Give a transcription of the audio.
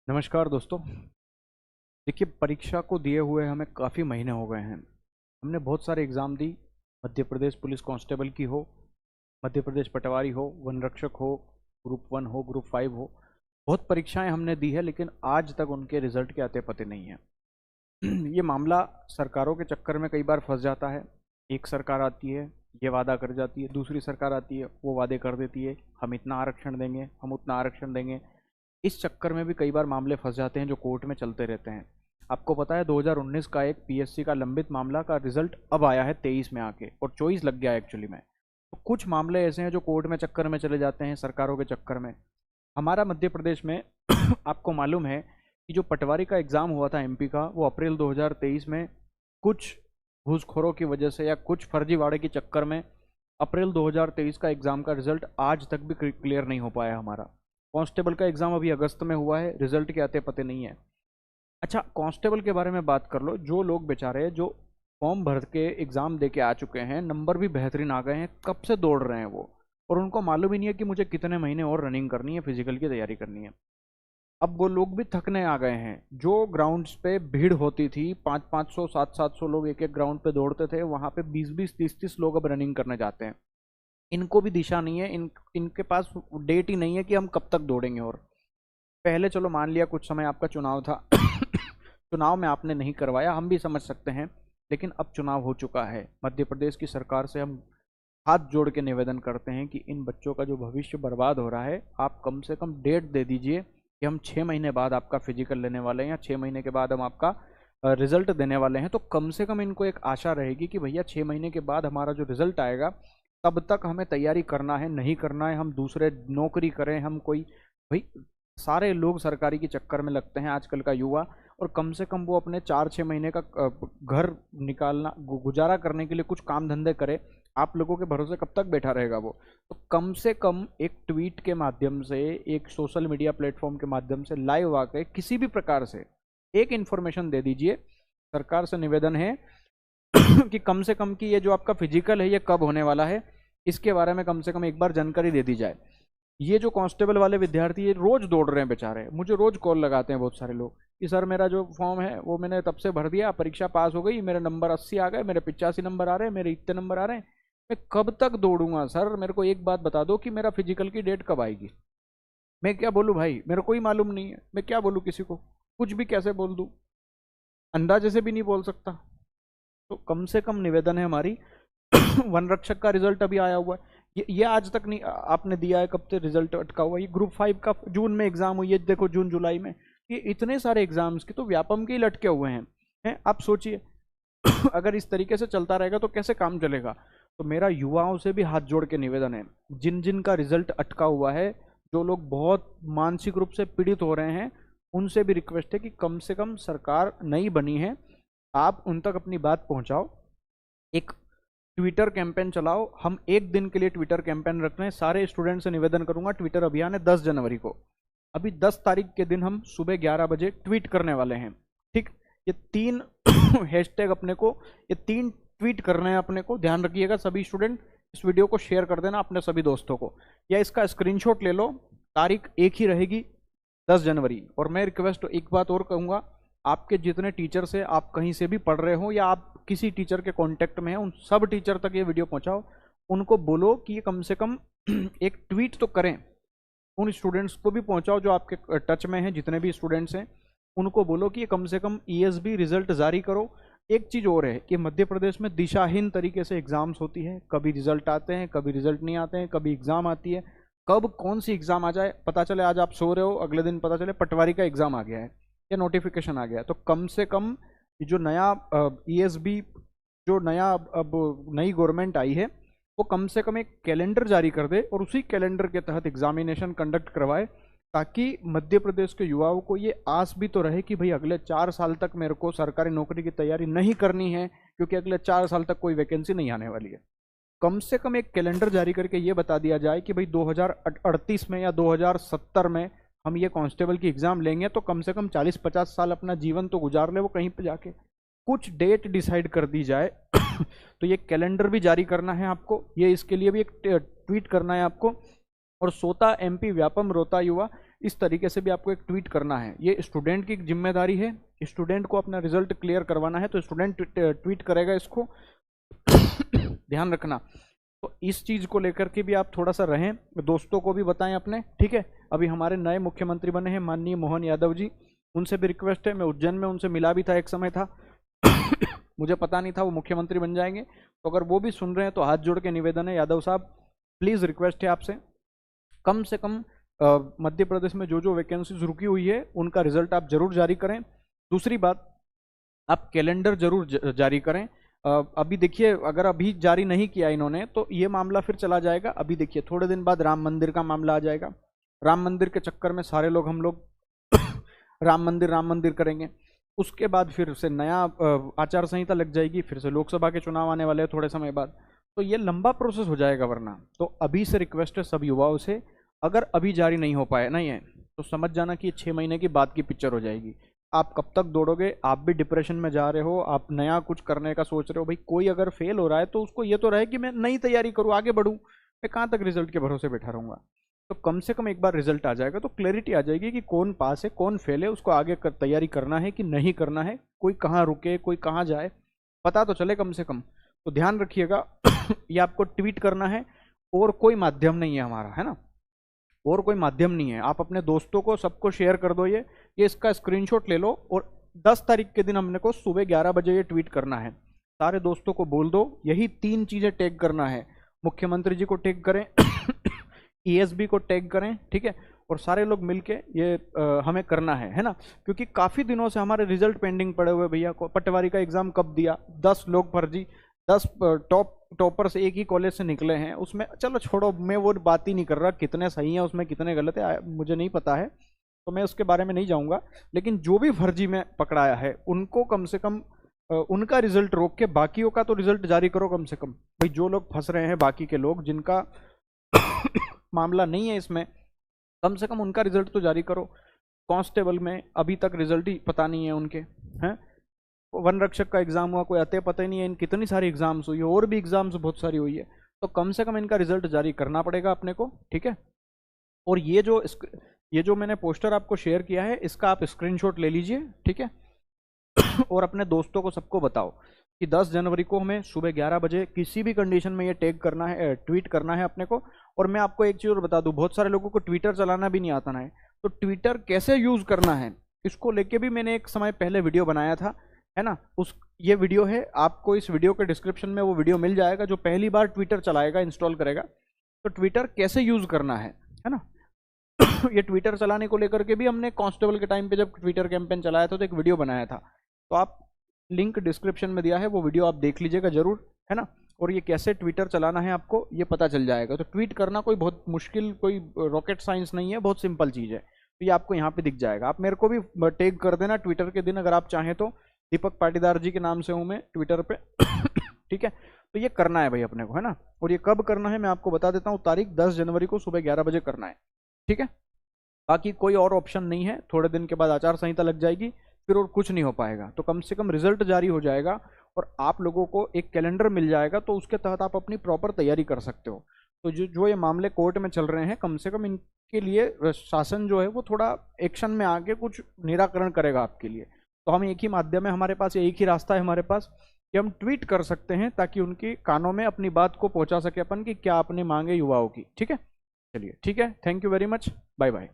नमस्कार दोस्तों। देखिए, परीक्षा को दिए हुए हमें काफ़ी महीने हो गए हैं। हमने बहुत सारे एग्ज़ाम दी। मध्य प्रदेश पुलिस कांस्टेबल की हो, मध्य प्रदेश पटवारी हो, वन रक्षक हो, ग्रुप 1 हो, ग्रुप 5 हो, बहुत परीक्षाएं हमने दी है, लेकिन आज तक उनके रिजल्ट के आते पते नहीं हैं। ये मामला सरकारों के चक्कर में कई बार फंस जाता है। एक सरकार आती है, ये वादा कर जाती है, दूसरी सरकार आती है, वो वादे कर देती है, हम इतना आरक्षण देंगे, हम उतना आरक्षण देंगे। इस चक्कर में भी कई बार मामले फंस जाते हैं जो कोर्ट में चलते रहते हैं। आपको पता है 2019 का एक पीएससी का लंबित मामला का रिजल्ट अब आया है 23 में आके, और 24 लग गया एक्चुअली में। तो कुछ मामले ऐसे हैं जो कोर्ट में चक्कर में चले जाते हैं, सरकारों के चक्कर में। हमारा मध्य प्रदेश में आपको मालूम है कि जो पटवारी का एग्ज़ाम हुआ था एमपी का, वो अप्रैल 2023 में कुछ घूसखोरों की वजह से या कुछ फर्जीवाड़े के चक्कर में अप्रैल 2023 का एग्ज़ाम का रिजल्ट आज तक भी क्लियर नहीं हो पाया हमारा। कांस्टेबल का एग्ज़ाम अभी अगस्त में हुआ है, रिजल्ट के आते पते नहीं है। अच्छा, कांस्टेबल के बारे में बात कर लो। जो लोग बेचारे जो फॉर्म भर के एग्ज़ाम दे के आ चुके हैं, नंबर भी बेहतरीन आ गए हैं, कब से दौड़ रहे हैं वो, और उनको मालूम ही नहीं है कि मुझे कितने महीने और रनिंग करनी है, फिजिकल की तैयारी करनी है। अब वो लोग भी थकने आ गए हैं। जो ग्राउंड्स पे भीड़ होती थी, 500 700 लोग एक एक ग्राउंड पे दौड़ते थे, वहाँ पे 20 30 लोग अब रनिंग करने जाते हैं। इनको भी दिशा नहीं है, इनके पास डेट ही नहीं है कि हम कब तक दौड़ेंगे। और पहले चलो मान लिया कुछ समय आपका चुनाव था, चुनाव में आपने नहीं करवाया, हम भी समझ सकते हैं। लेकिन अब चुनाव हो चुका है। मध्य प्रदेश की सरकार से हम हाथ जोड़ के निवेदन करते हैं कि इन बच्चों का जो भविष्य बर्बाद हो रहा है, आप कम से कम डेट दे दीजिए कि हम 6 महीने बाद आपका फिजिकल लेने वाले हैं, या 6 महीने के बाद हम आपका रिजल्ट देने वाले हैं। तो कम से कम इनको एक आशा रहेगी कि भैया 6 महीने के बाद हमारा जो रिजल्ट आएगा, तब तक हमें तैयारी करना है, नहीं करना है हम दूसरे नौकरी करें, हम कोई भाई। सारे लोग सरकारी के चक्कर में लगते हैं आजकल का युवा, और कम से कम वो अपने 4 6 महीने का घर निकालना, गुजारा करने के लिए कुछ काम धंधे करे। आप लोगों के भरोसे कब तक बैठा रहेगा वो? तो कम से कम एक ट्वीट के माध्यम से, एक सोशल मीडिया प्लेटफॉर्म के माध्यम से लाइव आके किसी भी प्रकार से एक इन्फॉर्मेशन दे दीजिए। सरकार से निवेदन है कि कम से कम कि ये जो आपका फिजिकल है ये कब होने वाला है, इसके बारे में कम से कम एक बार जानकारी दे दी जाए। ये जो कांस्टेबल वाले विद्यार्थी ये रोज दौड़ रहे हैं बेचारे, मुझे रोज कॉल लगाते हैं बहुत सारे लोग कि सर मेरा जो फॉर्म है वो मैंने तब से भर दिया, परीक्षा पास हो गई, मेरे नंबर 80 आ गए, मेरे 85 नंबर आ रहे हैं, मेरे इतने नंबर आ रहे हैं, मैं कब तक दौड़ूंगा सर? मेरे को एक बात बता दो कि मेरा फिजिकल की डेट कब आएगी। मैं क्या बोलूँ भाई, मेरे को ही मालूम नहीं है, मैं क्या बोलूँ किसी को? कुछ भी कैसे बोल दूँ? अंदाजे से भी नहीं बोल सकता। तो कम से कम निवेदन है हमारी। वन रक्षक का रिजल्ट अभी आया हुआ है, ये आज तक नहीं आपने दिया है, कब से रिजल्ट अटका हुआ है? ये ग्रुप 5 का जून में एग्जाम हुई है, देखो जून जुलाई में। ये इतने सारे एग्जाम्स के तो व्यापम के ही लटके हुए हैं आप सोचिए। अगर इस तरीके से चलता रहेगा तो कैसे काम चलेगा? तो मेरा युवाओं से भी हाथ जोड़ के निवेदन है, जिन जिन का रिजल्ट अटका हुआ है, जो लोग बहुत मानसिक रूप से पीड़ित हो रहे हैं, उनसे भी रिक्वेस्ट है कि कम से कम सरकार नई बनी है, आप उन तक अपनी बात पहुंचाओ। एक ट्विटर कैंपेन चलाओ। हम एक दिन के लिए ट्विटर कैंपेन रख रहे हैं। सारे स्टूडेंट से निवेदन करूंगा, ट्विटर अभियान है 10 जनवरी को। अभी 10 तारीख के दिन हम सुबह 11 बजे ट्वीट करने वाले हैं। ठीक, ये 3 हैशटैग अपने को, ये 3 ट्वीट करने हैं अपने को, ध्यान रखिएगा सभी स्टूडेंट। इस वीडियो को शेयर कर देना अपने सभी दोस्तों को, या इसका स्क्रीनशॉट ले लो। तारीख एक ही रहेगी, 10 जनवरी। और मैं रिक्वेस्ट एक बात और कहूँगा, आपके जितने टीचर से आप कहीं से भी पढ़ रहे हो या आप किसी टीचर के कांटेक्ट में हैं, उन सब टीचर तक ये वीडियो पहुंचाओ। उनको बोलो कि ये कम से कम एक ट्वीट तो करें। उन स्टूडेंट्स को भी पहुंचाओ जो आपके टच में हैं, जितने भी स्टूडेंट्स हैं उनको बोलो कि ये कम से कम ईएसबी रिजल्ट जारी करो। एक चीज़ और है कि मध्य प्रदेश में दिशाहीन तरीके से एग्जाम्स होती है, कभी रिजल्ट आते हैं, कभी रिजल्ट नहीं आते हैं, कभी एग्जाम आती है, कब कौन सी एग्जाम आ जाए पता चले। आज आप सो रहे हो, अगले दिन पता चले पटवारी का एग्जाम आ गया है या नोटिफिकेशन आ गया है। तो कम से कम ये जो नया ईएसबी, जो नया अब नई गवर्नमेंट आई है, वो कम से कम एक कैलेंडर जारी कर दे और उसी कैलेंडर के तहत एग्जामिनेशन कंडक्ट करवाए, ताकि मध्य प्रदेश के युवाओं को ये आस भी तो रहे कि भाई अगले 4 साल तक मेरे को सरकारी नौकरी की तैयारी नहीं करनी है, क्योंकि अगले 4 साल तक कोई वैकेंसी नहीं आने वाली है। कम से कम एक कैलेंडर जारी करके ये बता दिया जाए कि भाई 2038 में या 2070 में हम ये कांस्टेबल की एग्ज़ाम लेंगे, तो कम से कम 40 50 साल अपना जीवन तो गुजार ले वो कहीं पे जाके। कुछ डेट डिसाइड कर दी जाए। तो ये कैलेंडर भी जारी करना है आपको, ये इसके लिए भी एक ट्वीट करना है आपको। और सोता MP व्यापम रोता युवा, इस तरीके से भी आपको एक ट्वीट करना है। ये स्टूडेंट की जिम्मेदारी है, स्टूडेंट को अपना रिजल्ट क्लियर करवाना है, तो स्टूडेंट ट्वीट करेगा इसको ध्यान रखना। तो इस चीज को लेकर के भी आप थोड़ा सा रहें, दोस्तों को भी बताएं अपने, ठीक है। अभी हमारे नए मुख्यमंत्री बने हैं माननीय मोहन यादव जी, उनसे भी रिक्वेस्ट है, मैं उज्जैन में उनसे मिला भी था एक समय था मुझे पता नहीं था वो मुख्यमंत्री बन जाएंगे, तो अगर वो भी सुन रहे हैं तो हाथ जोड़ के निवेदन है, यादव साहब प्लीज रिक्वेस्ट है आपसे, कम से कम मध्य प्रदेश में जो जो वैकेंसीज रुकी हुई है उनका रिजल्ट आप जरूर जारी करें। दूसरी बात, आप कैलेंडर जरूर जारी करें। अभी देखिए, अगर अभी जारी नहीं किया इन्होंने तो ये मामला फिर चला जाएगा। अभी देखिए थोड़े दिन बाद राम मंदिर का मामला आ जाएगा, राम मंदिर के चक्कर में सारे लोग हम लोग राम मंदिर करेंगे, उसके बाद फिर से नया आचार संहिता लग जाएगी, फिर से लोकसभा के चुनाव आने वाले हैं थोड़े समय बाद, तो ये लंबा प्रोसेस हो जाएगा। वरना तो अभी से रिक्वेस्ट है सब युवाओं से, अगर अभी जारी नहीं हो पाया नहीं है तो समझ जाना कि 6 महीने की बाद की पिक्चर हो जाएगी। आप कब तक दौड़ोगे, आप भी डिप्रेशन में जा रहे हो, आप नया कुछ करने का सोच रहे हो। भाई कोई अगर फेल हो रहा है तो उसको ये तो रहे कि मैं नई तैयारी करूँ, आगे बढ़ूँ, मैं कहाँ तक रिजल्ट के भरोसे बैठा रहूँगा। तो कम से कम एक बार रिजल्ट आ जाएगा तो क्लैरिटी आ जाएगी कि कौन पास है कौन फेल है, उसको आगे तैयारी करना है कि नहीं करना है, कोई कहाँ रुके कोई कहाँ जाए, पता तो चले कम से कम। तो ध्यान रखिएगा ये आपको ट्वीट करना है, और कोई माध्यम नहीं है हमारा, है ना, और कोई माध्यम नहीं है। आप अपने दोस्तों को सबको शेयर कर दो, ये इसका स्क्रीनशॉट ले लो, और 10 तारीख के दिन हमने को सुबह 11 बजे ये ट्वीट करना है। सारे दोस्तों को बोल दो, यही 3 चीजें टैग करना है, मुख्यमंत्री जी को टैग करें ESB को टैग करें, ठीक है, और सारे लोग मिलके ये हमें करना है ना, क्योंकि काफी दिनों से हमारे रिजल्ट पेंडिंग पड़े हुए भैया को। पटवारी का एग्जाम कब दिया, 10 लोग फर्जी, 10 टॉपर्स एक ही कॉलेज से निकले हैं, उसमें चलो छोड़ो, मैं वो बात ही नहीं कर रहा कितने सही हैं उसमें कितने गलत है, मुझे नहीं पता है, तो मैं उसके बारे में नहीं जाऊंगा। लेकिन जो भी फर्जी में पकड़ाया है उनको कम से कम उनका रिजल्ट रोक के बाकियों का तो रिजल्ट जारी करो कम से कम। भाई जो लोग फंस रहे हैं, बाकी के लोग जिनका मामला नहीं है इसमें, कम से कम उनका रिजल्ट तो जारी करो। कांस्टेबल में अभी तक रिजल्ट ही पता नहीं है उनके, हैं, वन रक्षक का एग्जाम हुआ, कोई अते पता ही नहीं है, इन कितनी सारी एग्जाम्स हुई है, और भी एग्जाम्स बहुत सारी हुई है, तो कम से कम इनका रिजल्ट जारी करना पड़ेगा अपने को, ठीक है। और ये जो मैंने पोस्टर आपको शेयर किया है इसका आप स्क्रीनशॉट ले लीजिए, ठीक है और अपने दोस्तों को सबको बताओ कि 10 जनवरी को हमें सुबह 11 बजे किसी भी कंडीशन में ये टैग करना है, ट्वीट करना है अपने को। और मैं आपको एक चीज़ और बता दूं, बहुत सारे लोगों को ट्विटर चलाना भी नहीं आता ना है, तो ट्विटर कैसे यूज़ करना है इसको लेके भी मैंने एक समय पहले वीडियो बनाया था, है ना। ये वीडियो है, आपको इस वीडियो के डिस्क्रिप्शन में वो वीडियो मिल जाएगा। जो पहली बार ट्विटर चलाएगा, इंस्टॉल करेगा, तो ट्विटर कैसे यूज़ करना है ना ये ट्विटर चलाने को लेकर के भी हमने कांस्टेबल के टाइम पे जब ट्विटर कैंपेन चलाया था तो एक वीडियो बनाया था, तो आप लिंक डिस्क्रिप्शन में दिया है, वो वीडियो आप देख लीजिएगा जरूर, है ना। और ये कैसे ट्विटर चलाना है आपको ये पता चल जाएगा। तो ट्वीट करना कोई बहुत मुश्किल, कोई रॉकेट साइंस नहीं है, बहुत सिंपल चीज़ है। तो ये आपको यहाँ पे दिख जाएगा। आप मेरे को भी टैग कर देना ट्विटर के दिन अगर आप चाहें तो, दीपक पाटीदार जी के नाम से हूँ मैं ट्विटर पे ठीक है। तो ये करना है भाई अपने को, है ना। और ये कब करना है मैं आपको बता देता हूँ, तारीख 10 जनवरी को सुबह 11 बजे करना है, ठीक है। बाकी कोई और ऑप्शन नहीं है, थोड़े दिन के बाद आचार संहिता लग जाएगी, फिर और कुछ नहीं हो पाएगा। तो कम से कम रिजल्ट जारी हो जाएगा और आप लोगों को एक कैलेंडर मिल जाएगा, तो उसके तहत आप अपनी प्रॉपर तैयारी कर सकते हो। तो जो ये मामले कोर्ट में चल रहे हैं, कम से कम इनके लिए शासन जो है वो थोड़ा एक्शन में आके कुछ निराकरण करेगा आपके लिए। तो हम एक ही माध्यम है हमारे पास, एक ही रास्ता है हमारे पास कि हम ट्वीट कर सकते हैं, ताकि उनके कानों में अपनी बात को पहुंचा सके अपन कि क्या अपनी मांगे युवाओं की, ठीक है। चलिए ठीक है, thank you very much, bye bye.